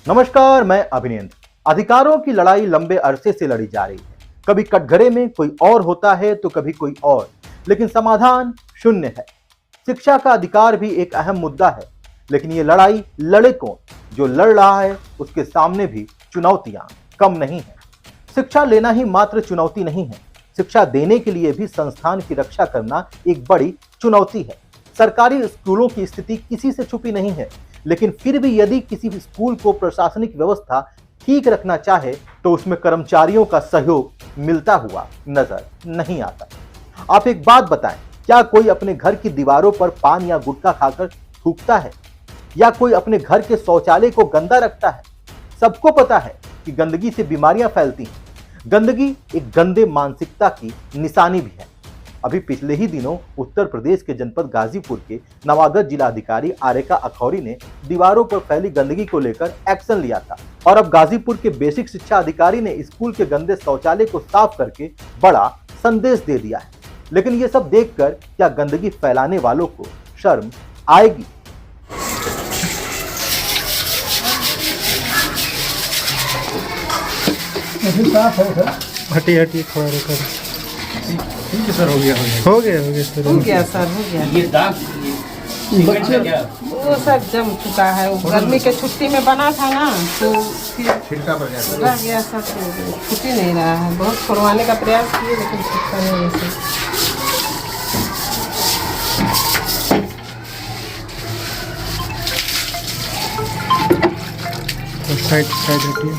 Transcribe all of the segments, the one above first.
नमस्कार, मैं अभिनंदन। अधिकारों की लड़ाई लंबे अरसे से लड़ी जा रही है। कभी कटघरे में कोई और होता है तो कभी कोई और, लेकिन समाधान शून्य है। शिक्षा का अधिकार भी एक अहम मुद्दा है, लेकिन ये लड़ाई लड़े कौन? जो लड़ रहा है उसके सामने भी चुनौतियां कम नहीं है। शिक्षा लेना ही मात्र चुनौती नहीं है, शिक्षा देने के लिए भी संस्थान की रक्षा करना एक बड़ी चुनौती है। सरकारी स्कूलों की स्थिति किसी से छुपी नहीं है, लेकिन फिर भी यदि किसी स्कूल को प्रशासनिक व्यवस्था ठीक रखना चाहे तो उसमें कर्मचारियों का सहयोग मिलता हुआ नजर नहीं आता। आप एक बात बताएं, क्या कोई अपने घर की दीवारों पर पान या गुटखा खाकर थूकता है? या कोई अपने घर के शौचालय को गंदा रखता है? सबको पता है कि गंदगी से बीमारियां फैलती हैं। गंदगी एक गंदे मानसिकता की निशानी भी है। अभी पिछले ही दिनों उत्तर प्रदेश के जनपद गाजीपुर के नवागत जिलाधिकारी आरेका अखौरी ने दीवारों पर फैली गंदगी को लेकर एक्शन लिया था और अब गाजीपुर के बेसिक शिक्षा अधिकारी ने स्कूल के गंदे शौचालय को साफ करके बड़ा संदेश दे दिया है। लेकिन ये सब देखकर क्या गंदगी फैलाने वालों को शर्म आएगी? हटी हटी थोड़ा रुको। ठीक है सर, हो गया सर, हो गया सर, हो गया। ये दाग बच्चे वो सब जम चुका है। वो गर्मी के छुट्टी में बना था ना, तो फिर छिड़का पड़ गया रह गया सब, छुट्टी नहीं रहा है। बहुत खुलवाने का प्रयास किए लेकिन छुट्टा नहीं वैसे। साइड साइड हटिए।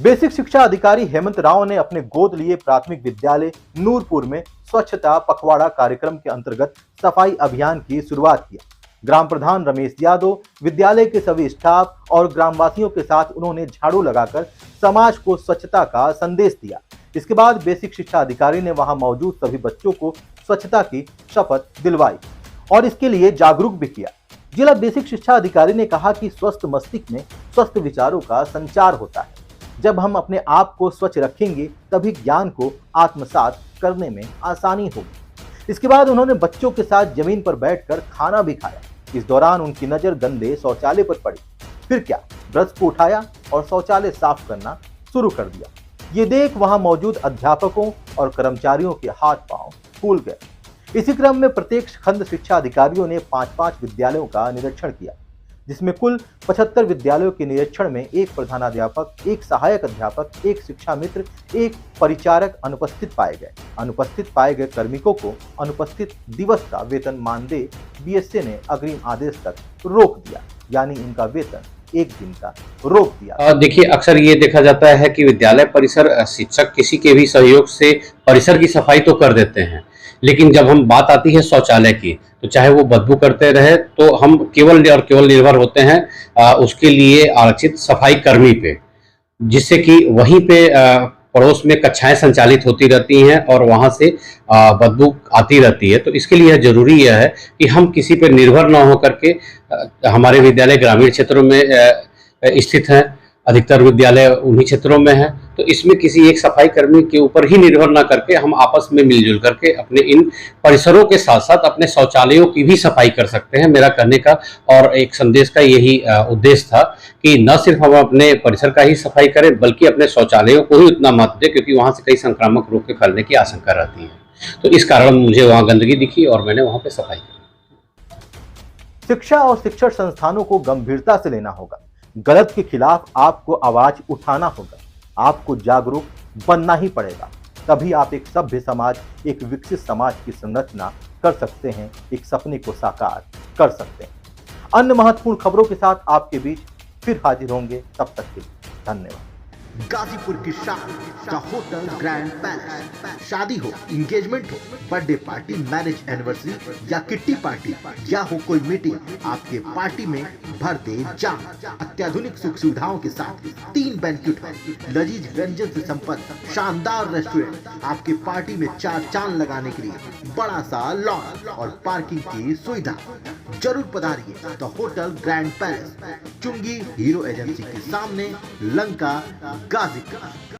बेसिक शिक्षा अधिकारी हेमंत राव ने अपने गोद लिए प्राथमिक विद्यालय नूरपुर में स्वच्छता पखवाड़ा कार्यक्रम के अंतर्गत सफाई अभियान की शुरुआत किया। ग्राम प्रधान रमेश यादव, विद्यालय के सभी स्टाफ और ग्रामवासियों के साथ उन्होंने झाड़ू लगाकर समाज को स्वच्छता का संदेश दिया। इसके बाद बेसिक शिक्षा अधिकारी ने वहां मौजूद सभी बच्चों को स्वच्छता की शपथ दिलवाई और इसके लिए जागरूक भी किया। जिला बेसिक शिक्षा अधिकारी ने कहा कि स्वस्थ मस्तिष्क में स्वस्थ विचारों का संचार होता है। जब हम अपने आप को स्वच्छ रखेंगे तभी ज्ञान को आत्मसात करने में आसानी होगी। इसके बाद उन्होंने बच्चों के साथ जमीन पर बैठकर खाना भी खाया। इस दौरान उनकी नजर गंदे शौचालय पर पड़ी। फिर क्या, ब्रश को उठाया और शौचालय साफ करना शुरू कर दिया। ये देख वहां मौजूद अध्यापकों और कर्मचारियों के हाथ पांव फूल गए। इसी क्रम में प्रत्येक खंड शिक्षा अधिकारियों ने 5-5 विद्यालयों का निरीक्षण किया, जिसमें कुल 75 विद्यालयों के निरीक्षण में एक प्रधानाध्यापक, एक सहायक अध्यापक, एक शिक्षा मित्र, एक परिचारक अनुपस्थित पाए गए। अनुपस्थित पाए गए कार्मिकों को अनुपस्थित दिवस का वेतन मानदेय बीएसए ने अग्रिम आदेश तक रोक दिया, यानी इनका वेतन एक दिन का रोक दिया। देखिए, अक्सर ये देखा जाता है कि विद्यालय परिसर शिक्षक किसी के भी सहयोग से परिसर की सफाई तो कर देते हैं, लेकिन जब हम बात आती है शौचालय की, तो चाहे वो बदबू करते रहे तो हम केवल और केवल निर्भर होते हैं उसके लिए आरक्षित सफाई कर्मी पे, जिससे कि वहीं पे पड़ोस में कक्षाएं संचालित होती रहती हैं और वहां से बदबू आती रहती है। तो इसके लिए जरूरी यह है कि हम किसी पे निर्भर न हो करके, हमारे विद्यालय ग्रामीण क्षेत्रों में स्थित हैं, अधिकतर विद्यालय उन्हीं क्षेत्रों में है, तो इसमें किसी एक सफाई कर्मी के ऊपर ही निर्भर ना करके हम आपस में मिलजुल करके अपने इन परिसरों के साथ साथ अपने शौचालयों की भी सफाई कर सकते हैं। मेरा कहने का और एक संदेश का यही उद्देश्य था कि न सिर्फ हम अपने परिसर का ही सफाई करें, बल्कि अपने शौचालयों को ही उतना महत्व दें, क्योंकि वहाँ से कई संक्रामक रोग के फैलने की आशंका रहती है। तो इस कारण मुझे वहाँ गंदगी दिखी और मैंने वहाँ पे सफाई की। शिक्षा और शिक्षण संस्थानों को गंभीरता से लेना होगा। गलत के खिलाफ आपको आवाज उठाना होगा। आपको जागरूक बनना ही पड़ेगा, तभी आप एक सभ्य समाज, एक विकसित समाज की संरचना कर सकते हैं, एक सपने को साकार कर सकते हैं। अन्य महत्वपूर्ण खबरों के साथ आपके बीच फिर हाजिर होंगे, तब तक के लिए धन्यवाद। गाजीपुर की शान द होटल ग्रैंड पैलेस। शादी हो, इंगेजमेंट हो, बर्थडे पार्टी, मैरिज एनिवर्सरी या किट्टी पार्टी या हो कोई मीटिंग, आपके पार्टी में भर दे जाम। अत्याधुनिक सुख सुविधाओं के साथ 3 बैंक्वेट हॉल, लजीज व्यंजन से संपन्न शानदार रेस्टोरेंट, आपके पार्टी में 4 चांद लगाने के लिए बड़ा सा लॉन और पार्किंग की सुविधा। जरूर पधारिए द होटल ग्रैंड पैलेस, चुंगी हीरो एजेंसी के सामने, लंका, गाजीपुर।